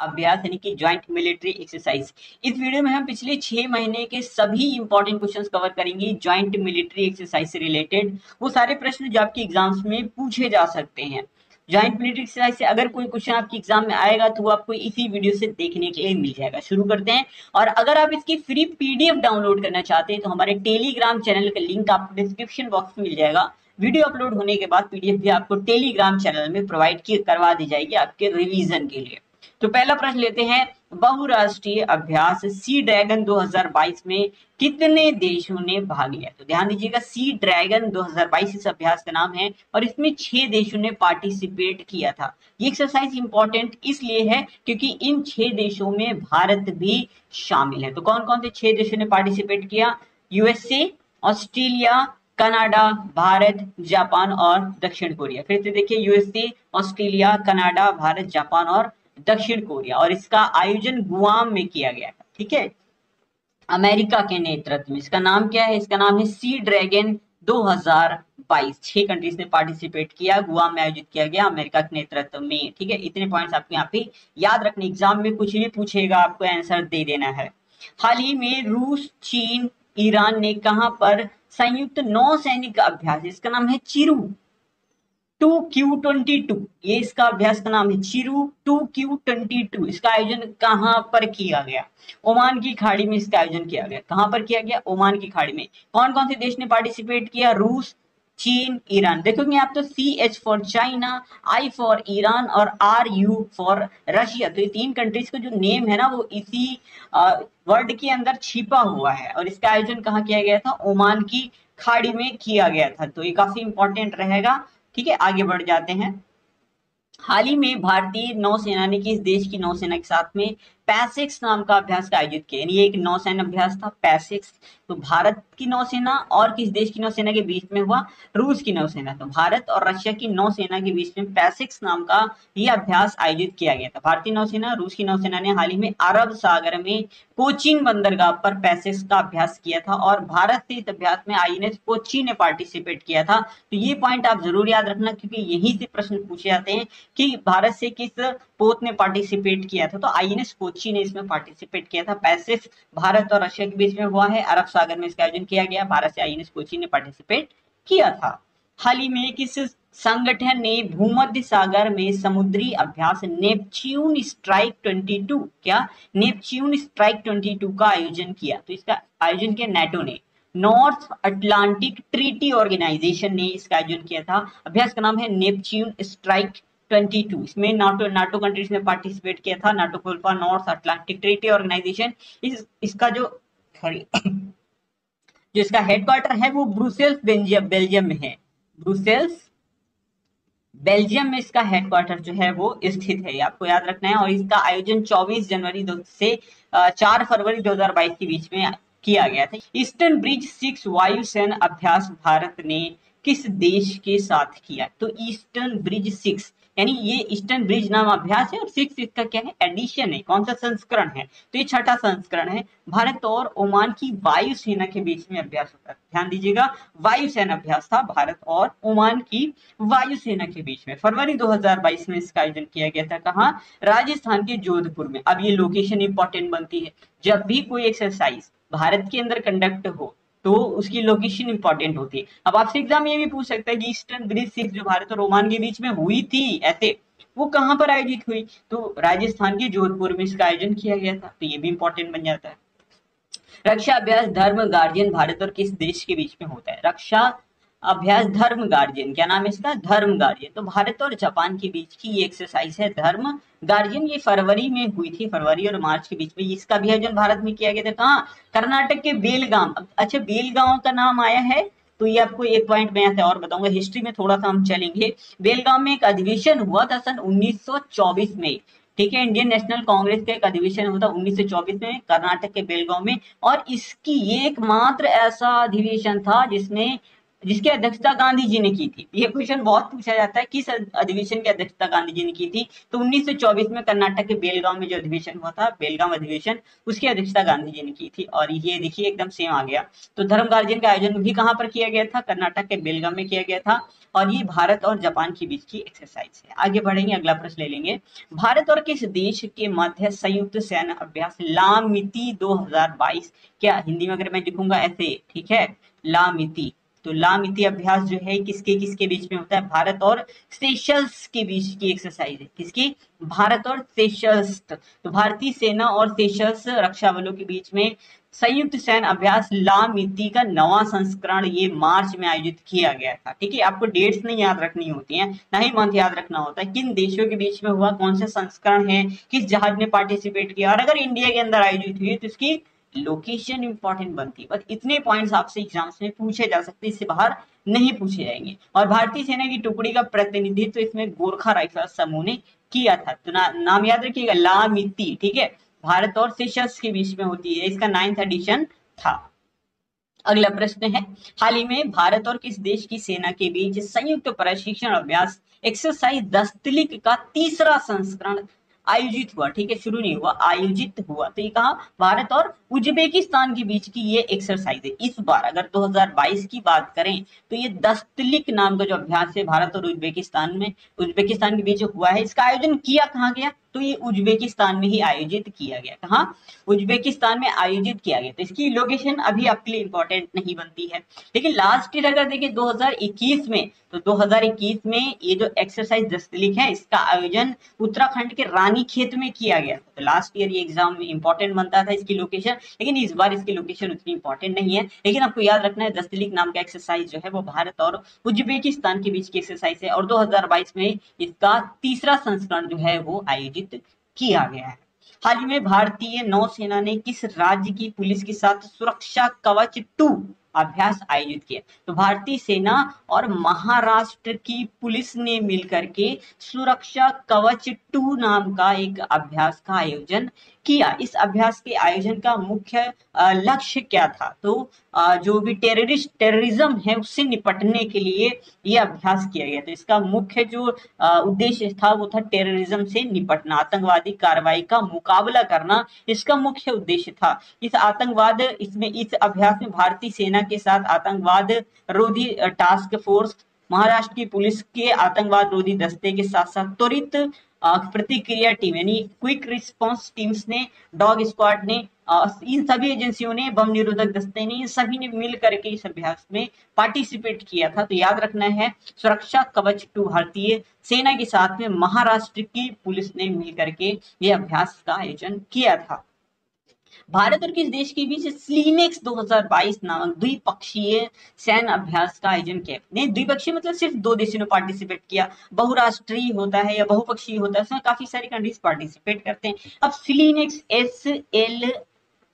अभ्यास यानी कि ज्वाइंट मिलिट्री एक्सरसाइज। इस वीडियो में हम पिछले 6 महीने के सभी इंपॉर्टेंट क्वेश्चंस कवर करेंगे ज्वाइंट मिलिट्री एक्सरसाइज से रिलेटेड, वो सारे प्रश्न जो आपके एग्जाम्स में पूछे जा सकते हैं। ज्वाइंट मिलिट्री एक्सरसाइज से अगर कोई क्वेश्चन आपके एग्जाम में आएगा तो वो आपको इसी वीडियो से देखने के लिए मिल जाएगा। शुरू करते हैं। और अगर आप इसकी फ्री पीडीएफ डाउनलोड करना चाहते हैं तो हमारे टेलीग्राम चैनल का लिंक आपको डिस्क्रिप्शन बॉक्स में मिल जाएगा। वीडियो अपलोड होने के बाद पीडीएफ भी आपको टेलीग्राम चैनल में प्रोवाइड करवा दी जाएगी आपके रिवीजन के लिए। तो पहला प्रश्न लेते हैं, बहुराष्ट्रीय अभ्यास सी ड्रैगन 2022 में कितने देशों ने भाग लिया? तो ध्यान दीजिएगा, सी ड्रैगन 2022 इस अभ्यास का नाम है और इसमें 6 देशों ने पार्टिसिपेट किया था। ये एक्सरसाइज इंपॉर्टेंट इसलिए है क्योंकि इन 6 देशों में भारत भी शामिल है। तो कौन कौन से 6 देशों ने पार्टिसिपेट किया? USA, Australia, Canada, Bharat, Japan और दक्षिण कोरिया। फिर से देखिए, USA, Australia, Canada, Bharat, Japan और दक्षिण कोरिया। और इसका आयोजन गुआम में किया गया था, ठीक है, अमेरिका के नेतृत्व में। इसका नाम क्या है? इसका नाम है सी ड्रैगन 2022। 6 कंट्रीज ने पार्टिसिपेट किया, गुआम में आयोजित किया गया अमेरिका के नेतृत्व में, ठीक है। इतने पॉइंट्स आपको यहाँ पे याद रखने, एग्जाम में कुछ भी पूछेगा आपको आंसर दे देना है। हाल ही में रूस, चीन, ईरान ने कहां पर संयुक्त नौसैनिक अभ्यास, इसका नाम है चिरू 2Q22, ये इसका अभ्यास का नाम है चिरू 2Q22। इसका आयोजन कहां पर किया गया? ओमान की खाड़ी में इसका आयोजन किया गया। कहां पर किया गया? ओमान की खाड़ी में। कौन कौन से देश ने पार्टिसिपेट किया? रूस, चीन, ईरान। देखोगे आप तो CH for China, I for Iran और RU फॉर रशिया। तो ये 3 कंट्रीज का जो नेम है ना वो इसी वर्ड के अंदर छिपा हुआ है। और इसका आयोजन कहाँ किया गया था? ओमान की खाड़ी में किया गया था। तो ये काफी इंपॉर्टेंट रहेगा, ठीक है। आगे बढ़ जाते हैं। हाल ही में भारतीय नौसेना ने किस देश की नौसेना के साथ में पैसिक्स नाम का अभ्यास का आयोजित किया? यानी ये एक नौसेना अभ्यास था, पैसिक्स। तो भारत की नौसेना और किस देश की नौसेना के बीच में हुआ? रूस की नौसेना। तो भारत और रशिया की नौसेना के बीच में पैसिक्स नाम का यह अभ्यास आयोजित किया गया था। भारतीय नौसेना, रूस की नौसेना ने हाल ही में अरब सागर में कोचीन बंदरगाह पर पैसिक्स का अभ्यास किया था और भारत से इस अभ्यास में INS कोची ने पार्टिसिपेट किया था। तो ये पॉइंट आप जरूर याद रखना क्योंकि यहीं से प्रश्न पूछे जाते हैं कि भारत से किस पोत ने पार्टिसिपेट किया था। तो INS कोची ने इसमें पार्टिसिपेट किया था। पैसिफिक भारत और रशिया के बीच में हुआ है, अरब सागर में इसका आयोजन किया गया। भारत से INS कोची ने पार्टिसिपेट किया था। हाल ही में किस संगठन ने भूमध्य सागर में समुद्री अभ्यास नेपच्यून स्ट्राइक 22, क्या नेपच्यून स्ट्राइक 22 का आयोजन किया? तो इसका आयोजन किया नाटो ने, नॉर्थ अटलांटिक ट्रीटी ऑर्गेनाइजेशन ने इसका आयोजन किया था। अभ्यास का नाम है नेपच्यून स्ट्राइक 22। इसमें नाटो कंट्रीज ने पार्टिसिपेट किया था। नाटो को नॉर्थ अटलांटिक ट्रीटी ऑर्गेनाइजेशन। इसका जो इसका हेडक्वार्टर है वो ब्रुसेल्स बेल्जियम में है। ब्रुसेल्स बेल्जियम में इसका हेडक्वार्टर जो है वो स्थित है, आपको याद रखना है। और इसका आयोजन 24 जनवरी से 4 फरवरी 2022 के बीच में किया गया था। ईस्टर्न ब्रिज 6 वायुसेना अभ्यास भारत ने किस देश के साथ किया? तो ईस्टर्न ब्रिज 6 यानी ये ईस्टर्न ब्रिज नाम अभ्यास है और 6 इसका क्या है? एडिशन है। कौन सा संस्करण है? तो ये 6ठा संस्करण है। भारत और ओमान की वायुसेना के बीच में अभ्यास होता है। ध्यान दीजिएगा, वायुसेना अभ्यास था भारत और ओमान की वायुसेना के बीच में। फरवरी 2022 में इसका आयोजन किया गया था। कहाँ? राजस्थान के जोधपुर में। अब ये लोकेशन इंपॉर्टेंट बनती है। जब भी कोई एक्सरसाइज भारत के अंदर कंडक्ट हो तो उसकी लोकेशन इंपॉर्टेंट होती है। अब आपसे एग्जाम ये भी पूछ सकता है कि ईस्टर्न ब्रिज 6 जो भारत और ओमान के बीच में हुई थी ऐसे, वो कहां पर आयोजित हुई? तो राजस्थान के जोधपुर में इसका आयोजन किया गया था। तो ये भी इंपॉर्टेंट बन जाता है। रक्षा अभ्यास धर्म गार्जियन भारत और किस देश के बीच में होता है? रक्षा अभ्यास धर्म गार्जियन, क्या नाम है इसका? धर्म गार्जियन। तो भारत और जापान के बीच की ये एक्सरसाइज है धर्म गार्जियन। ये फरवरी में हुई थी, फरवरी और मार्च के बीच में। इसका भी आयोजन भारत में किया गया था। कहाँ? कर्नाटक के बेलगाम। अच्छा, बेलगांव का नाम आया है तो ये आपको एक पॉइंट मैं यहाँ से और बताऊंगा। हिस्ट्री में थोड़ा सा हम चलेंगे। बेलगाम में एक अधिवेशन हुआ था सन 1924 में, ठीक है। इंडियन नेशनल कांग्रेस का एक अधिवेशन हुआ था 1924 में कर्नाटक के बेलगांव में। और इसकी एकमात्र ऐसा अधिवेशन था जिसमें जिसकी अध्यक्षता गांधी जी ने की थी। ये क्वेश्चन बहुत पूछा जाता है, किस अधिवेशन की अध्यक्षता गांधी जी ने की थी? तो 1924 में कर्नाटक के बेलगांव में जो अधिवेशन हुआ था, बेलगांव अधिवेशन, उसकी अध्यक्षता गांधी जी ने की थी। और ये देखिए एकदम सेम आ गया। तो धर्म गार्जियन का आयोजन भी कहां पर किया गया था? कर्नाटक के बेलगांव में किया गया था। और ये भारत और जापान के बीच की एक्सरसाइज है। आगे बढ़ेंगे, अगला प्रश्न ले लेंगे। भारत और किस देश के मध्य संयुक्त सैन्य अभ्यास लामिती 2022, क्या हिंदी में अगर मैं लिखूंगा ऐसे, ठीक है, लामिती, तो लामिती अभ्यास जो है किसके किसके बीच में होता है? भारत और सेशल्स के बीच की एक्सरसाइज है। किसकी? भारत और सेशल्स। तो भारतीय सेना और सेशल्स रक्षा बलों के बीच में संयुक्त सैन्य अभ्यास लामिती का 9वां संस्करण ये मार्च में आयोजित किया गया था। ठीक है, आपको डेट्स नहीं याद रखनी होती हैं, ना ही मंथ याद रखना होता है। किन देशों के बीच में हुआ, कौन से संस्करण है, किस जहाज ने पार्टिसिपेट किया, और अगर इंडिया के अंदर आयोजित हुई तो इसकी लोकेशन इंपॉर्टेंट बनती है। बस इतने पॉइंट्स आपसे एग्जाम्स में पूछे जा सकते हैं, इससे बाहर नहीं पूछे जाएंगे। और भारतीय सेना की टुकड़ी का प्रतिनिधित्व तो इसमें गोरखा राइफल समूह ने किया था। तो नाम याद रखिएगा, लामिती। ठीक है, भारत और सेशल्स के बीच में होती है, इसका 9th एडिशन था। अगला प्रश्न है, हाल ही में भारत और किस देश की सेना के बीच संयुक्त प्रशिक्षण अभ्यास एक्सरसाइज दस्तलिक का 3रा संस्करण आयोजित हुआ? ठीक है, शुरू नहीं हुआ, आयोजित हुआ। तो ये कहा? भारत और उज्बेकिस्तान के बीच की ये एक्सरसाइज है। इस बार अगर 2022 की बात करें तो ये दस्तलिक नाम का जो अभ्यास है भारत और उज्बेकिस्तान के बीच हुआ है, इसका आयोजन किया कहाँ गया? तो ये उज्बेकिस्तान में ही आयोजित किया गया। कहाँ? उज्बेकिस्तान में आयोजित किया गया। तो इसकी लोकेशन अभी आपके लिए इंपॉर्टेंट नहीं बनती है, लेकिन लास्ट ईयर अगर देखिए 2021 में, तो 2021 में ये जो एक्सरसाइज दस्तलिक है इसका आयोजन उत्तराखंड के रानीखेत में किया गया। तो लास्ट ईयर ये एग्जाम में इंपॉर्टेंट बनता था इसकी लोकेशन, लेकिन इस बार इसकी लोकेशन उतनी इंपॉर्टेंट नहीं है। लेकिन आपको याद रखना है, दस्तलिक नाम का एक्सरसाइज जो है वो भारत और उज्बेकिस्तान के बीच की एक्सरसाइज है, और 2022 में इसका 3रा संस्करण जो है वो आयोजित किया गया है। हाल ही में भारतीय नौसेना ने किस राज्य की पुलिस के साथ सुरक्षा कवच 2 अभ्यास आयोजित किया? तो भारतीय सेना और महाराष्ट्र की पुलिस ने मिलकर के सुरक्षा कवच 2 नाम का एक अभ्यास का आयोजन किया। इस अभ्यास के आयोजन का मुख्य लक्ष्य क्या था? तो जो भी टेररिज्म है उससे निपटने के लिए यह अभ्यास किया गया। तो इसका मुख्य जो उद्देश्य था वो था टेररिज्म से निपटना, आतंकवादी कार्रवाई का मुकाबला करना, इसका मुख्य उद्देश्य था। इस अभ्यास में भारतीय सेना के साथ आतंकवाद रोधी टास्क फोर्स, महाराष्ट्र की पुलिस के आतंकवाद रोधी दस्ते के साथ साथ त्वरित प्रतिक्रिया टीम यानी क्विक रिस्पांस टीम्स ने, डॉग स्क्वाड ने, इन सभी एजेंसियों ने, बम निरोधक दस्ते ने, इन सभी ने मिल करके इस अभ्यास में पार्टिसिपेट किया था। तो याद रखना है, सुरक्षा कवच 2 भारतीय सेना के साथ में महाराष्ट्र की पुलिस ने मिल करके ये अभ्यास का आयोजन किया था। भारत और किस देश के बीच स्लीनेक्स 2022 नामक द्विपक्षीय सैन्य अभ्यास का आयोजन किया? नहीं, द्विपक्षीय मतलब सिर्फ 2 देशों ने पार्टिसिपेट किया। बहुराष्ट्रीय होता है या बहुपक्षीय होता है, उसमें काफी सारी कंट्रीज पार्टिसिपेट करते हैं। अब स्लीनेक्स SL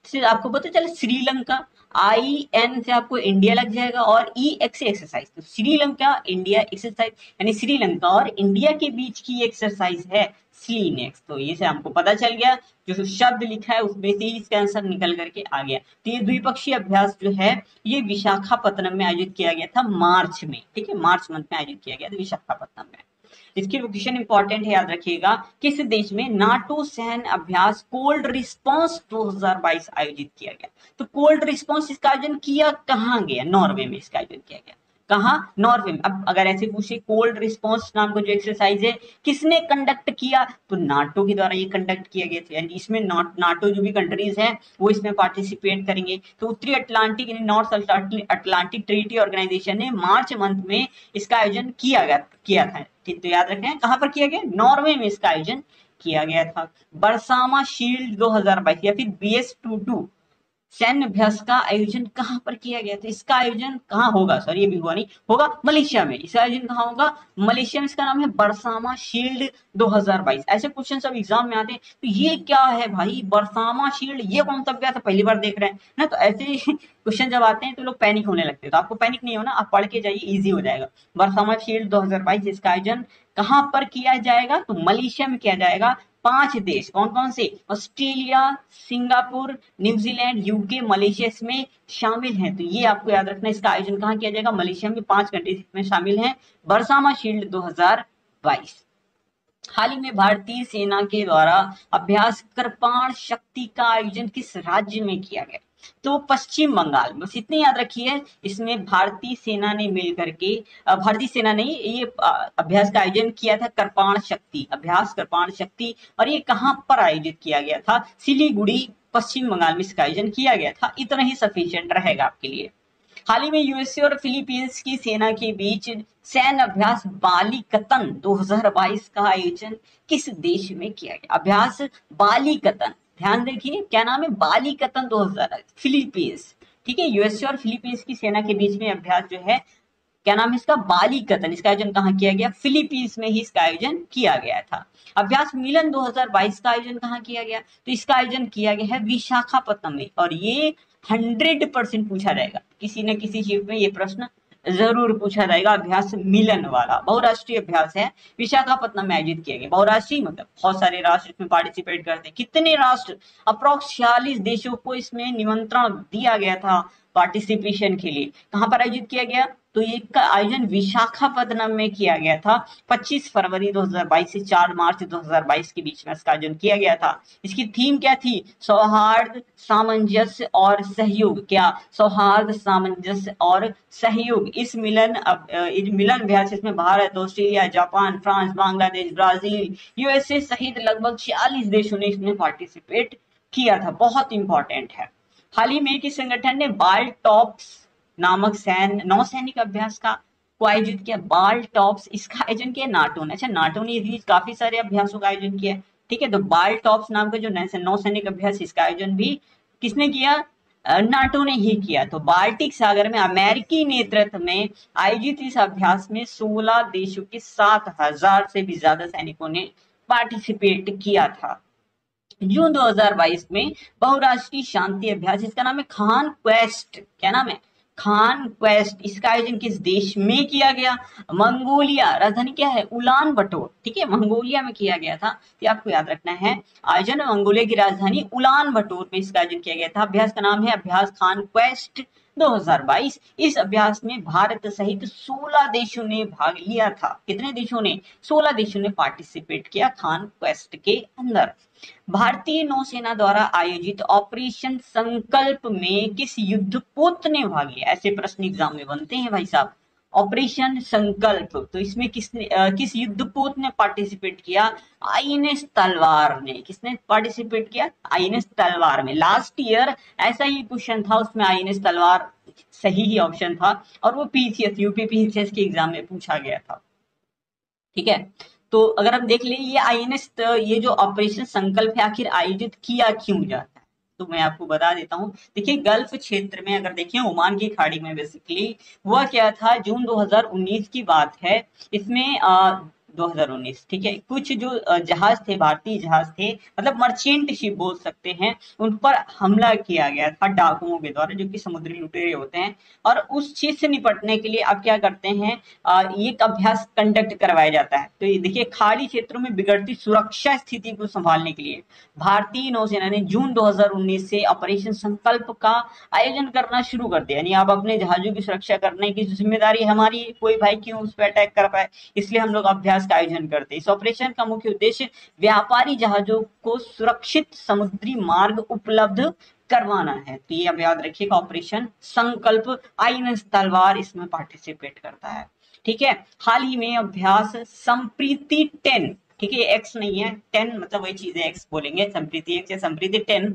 से आपको पता चला, श्रीलंका, IN से आपको इंडिया लग जाएगा, और EX एक्सरसाइज, तो श्रीलंका इंडिया एक्सरसाइज यानी श्रीलंका और इंडिया के बीच की एक्सरसाइज है स्लीनेक्स। तो ये से हमको पता चल गया, जो शब्द लिखा है उसमें से ही इसका आंसर निकल करके आ गया। तो ये द्विपक्षीय अभ्यास जो है ये विशाखापत्तनम में आयोजित किया गया था मार्च में। ठीक है, मार्च मंथ में आयोजित किया गया था विशाखापत्तनम में। इसकी लोकेशन इंपॉर्टेंट है, याद रखिएगा। किस देश में नाटो सैन्य अभ्यास कोल्ड रिस्पांस 2022 आयोजित किया गया? तो कोल्ड रिस्पांस इसका आयोजन किया कहाँ गया? नॉर्वे में इसका आयोजन किया गया। कहाँ? नॉर्वे में। अब अगर ऐसे पूछे कोल्ड रिस्पांस नाम का जो एक्सरसाइज है किसने कंडक्ट किया? तो नाटो के द्वारा ये कंडक्ट किया गया था, यानी इसमें नाटो जो भी कंट्रीज हैं वो इसमें पार्टिसिपेट करेंगे। तो उत्तरी अटलांटिक यानी नॉर्थ अटलांटिक ट्रीटी ऑर्गेनाइजेशन ने मार्च मंथ में इसका आयोजन किया था। तो याद रखें कहां पर किया गया? नॉर्वे में इसका आयोजन किया गया था। बरसामा शील्ड 2022 या फिर BS22 सैन्य अभ्यास का आयोजन कहां पर किया गया था? इसका आयोजन कहां होगा? सॉरी, ये भी हुआ नहीं, होगा मलेशिया में। इसका आयोजन कहां होगा? मलेशिया में। इसका नाम है बरसामा शील्ड 2022। ऐसे क्वेश्चन सब एग्जाम में आते हैं, तो ये क्या है भाई बरसामा शील्ड, ये कौन सा अभ्यास है, पहली बार देख रहे हैं ना। तो ऐसे क्वेश्चन जब आते हैं तो लोग पैनिक होने लगते हैं। तो आपको पैनिक नहीं होना, आप पढ़ के जाइए, इजी हो जाएगा। बरसामा शील्ड 2022 इसका आयोजन कहां पर किया जाएगा? तो मलेशिया में किया जाएगा 5 देश कौन कौन से? Australia, Singapore, New Zealand, UK, Malaysia इसमें शामिल हैं। तो ये आपको याद रखना है। इसका आयोजन कहाँ किया जाएगा? मलेशिया में। 5 कंट्रीज इसमें शामिल हैं। बरसामा शील्ड 2022। हाल ही में भारतीय सेना के द्वारा अभ्यास कृपाण शक्ति का आयोजन किस राज्य में किया गया? तो पश्चिम बंगाल। बस इतने याद रखिए। इसमें भारतीय सेना ने मिलकर के, भारतीय सेना ने ये अभ्यास का आयोजन किया था, कृपाण शक्ति अभ्यास, कृपाण शक्ति। और ये कहां पर आयोजित किया गया था? सिलीगुड़ी, पश्चिम बंगाल में इसका आयोजन किया गया था। इतना ही सफिशिएंट रहेगा आपके लिए। हाल ही में यूएसए और फिलीपींस की सेना के बीच सैन्य अभ्यास बालिकतन 2022 का आयोजन किस देश में किया गया? अभ्यास बालिकतन, ध्यान देखिए क्या नाम है? बालिकतन 2022, फिलीपींस। ठीक है, यूएसए और फिलीपींस की सेना के बीच में अभ्यास जो है, क्या नाम है इसका? बालिकतन। इसका आयोजन कहाँ किया गया? फिलीपींस में ही इसका आयोजन किया गया था। अभ्यास मिलन 2022 का आयोजन कहाँ किया गया? तो इसका आयोजन किया गया है विशाखापत्तनम में। और ये 100% पूछा जाएगा, किसी न किसी शिफ्ट में ये प्रश्न जरूर पूछा जाएगा। अभ्यास मिलन वाला बहुराष्ट्रीय अभ्यास है, विशाखापत्तनम में आयोजित किया गया। बहुराष्ट्रीय मतलब बहुत सारे राष्ट्र इसमें पार्टिसिपेट करते हैं। कितने राष्ट्र? अप्रोक्स 46 देशों को इसमें निमंत्रण दिया गया था पार्टिसिपेशन के लिए। कहां पर आयोजित किया गया? तो ये का आयोजन विशाखापत्तनम में किया गया था। 25 फरवरी 2022 से 4 मार्च 2022 के बीच में इसका आयोजन किया गया था। इसकी थीम क्या थी? सौहार्द, सामंजस्य और सहयोग। क्या? सौहार्द, सामंजस्य और सहयोग। इस मिलन अभ्यास इसमें Bharat, Australia, Japan, France, Bangladesh, Brazil, USA सहित लगभग 46 देशों ने इसमें पार्टिसिपेट किया था। बहुत इंपॉर्टेंट है। हाल ही में किस संगठन ने बाल टॉप्स नामक नौसैनिक अभ्यास को आयोजित किया? बाल टॉप्स, इसका आयोजन किया नाटो ने। अच्छा, नाटो ने काफी सारे अभ्यासों का आयोजन किया। ठीक है, तो बाल टॉप्स नाम का जो नौसैनिक अभ्यास, इसका आयोजन भी किसने किया? नाटो ने ही किया। तो बाल्टिक सागर में अमेरिकी नेतृत्व में आयोजित इस अभ्यास में 16 देशों के 7000 से भी ज्यादा सैनिकों ने पार्टिसिपेट किया था। जून 2022 में बहुराष्ट्रीय शांति अभ्यास, इसका नाम है खान क्वेस्ट। क्या नाम है? खान क्वेस्ट। इसका आयोजन किस देश में किया गया? मंगोलिया। राजधानी क्या है? उलान बटोर। ठीक है, मंगोलिया में किया गया था। तो आपको याद रखना है, आयोजन मंगोलिया की राजधानी उलान बटोर में इसका आयोजन किया गया था। अभ्यास का नाम है अभ्यास खान क्वेस्ट 2022। इस अभ्यास में भारत सहित 16 देशों ने भाग लिया था। कितने देशों ने? 16 देशों ने पार्टिसिपेट किया खान क्वेस्ट के अंदर। भारतीय नौसेना द्वारा आयोजित ऑपरेशन संकल्प में किस युद्धपोत ने भाग लिया? ऐसे प्रश्न एग्जाम में बनते हैं भाई साहब। ऑपरेशन संकल्प, तो इसमें किस युद्धपोत ने पार्टिसिपेट किया? आईएनएस तलवार ने। किसने पार्टिसिपेट किया? आईएनएस तलवार में। लास्ट ईयर ऐसा ही क्वेश्चन था, उसमें आईएनएस तलवार सही ही ऑप्शन था, और वो पीसीएस यूपी पीसीएस के एग्जाम में पूछा गया था। ठीक है, तो अगर हम देख लें ये आईएनएस, ये जो ऑपरेशन संकल्प है आखिर आयोजित किया क्यों जाता है, तो मैं आपको बता देता हूं। देखिए, गल्फ क्षेत्र में अगर देखें, ओमान की खाड़ी में बेसिकली हुआ क्या था, जून 2019 की बात है। इसमें 2019, ठीक है, कुछ जो जहाज थे, भारतीय जहाज थे, मतलब मर्चेंट शिप बोल सकते हैं, उन पर हमला किया गया था डाकुओं के द्वारा, जो कि समुद्री लुटेरे होते हैं। और उस चीज से निपटने के लिए अब क्या करते हैं, ये अभ्यास कंडक्ट करवाया जाता है। तो ये देखिए, खाड़ी क्षेत्रों में बिगड़ती सुरक्षा स्थिति को संभालने के लिए भारतीय नौसेना ने जून 2019 से ऑपरेशन संकल्प का आयोजन करना शुरू कर दिया। यानी आप अपने जहाजों की सुरक्षा करने की जिम्मेदारी हमारी, कोई भाई क्यों उस पर अटैक कर पाए, इसलिए हम लोग अभ्यास का आयोजन करते हैं। इस ऑपरेशन का मुख्य उद्देश्य व्यापारी जहाजों को सुरक्षित समुद्री मार्ग उपलब्ध करवाना है। तो ये अब याद रखिएगा, ऑपरेशन संकल्प। आईएनएस तलवार इसमें पार्टिसिपेट करता है। ठीक है, हाल ही में अभ्यास संप्रीति 10, ठीक है, एक्स नहीं है, 10 मतलब वही चीज है, एक्स बोलेंगे, संप्रीति एक्स या संप्रीति 10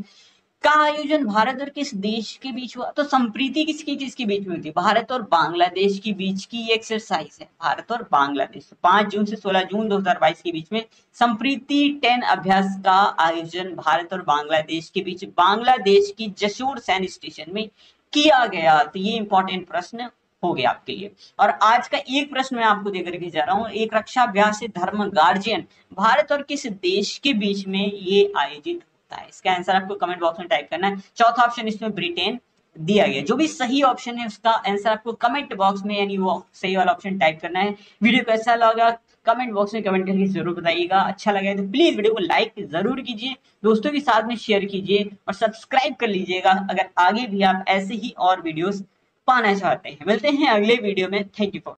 का आयोजन भारत और किस देश के बीच हुआ? तो संप्रीति किसकी किसके बीच में होती है? भारत और बांग्लादेश के बीच की एक्सरसाइज है, भारत और बांग्लादेश। 5 जून से 16 जून 2022 के बीच में संप्रीति 10 अभ्यास का आयोजन भारत और बांग्लादेश के बीच बांग्लादेश की जशोर सैन्य स्टेशन में किया गया। तो ये इंपॉर्टेंट प्रश्न हो गया आपके लिए। और आज का एक प्रश्न मैं आपको देकर के जा रहा हूँ, एक रक्षा अभ्यास से धर्म गार्जियन भारत और किस देश के बीच में ये आयोजित होता है? इसका आंसर आपको कमेंट बॉक्स में टाइप करना है। चौथा ऑप्शन इसमें ब्रिटेन दिया गया। जो भी सही ऑप्शन है उसका आंसर आपको कमेंट बॉक्स में, यानी वो सही वाला ऑप्शन टाइप करना है। वीडियो कैसा लगा कमेंट बॉक्स में कमेंट करके जरूर बताइएगा। अच्छा लगा तो प्लीज वीडियो को लाइक जरूर कीजिए, दोस्तों के साथ में शेयर कीजिए और सब्सक्राइब कर लीजिएगा अगर आगे भी आप ऐसे ही और वीडियोस पाना चाहते हैं। मिलते हैं अगले वीडियो में। Thank you for.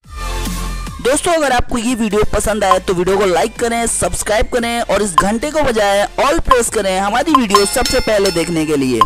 दोस्तों अगर आपको ये वीडियो पसंद आए तो वीडियो को लाइक करें, सब्सक्राइब करें और इस घंटे को बजाय ऑल प्रेस करें हमारी वीडियो सबसे पहले देखने के लिए।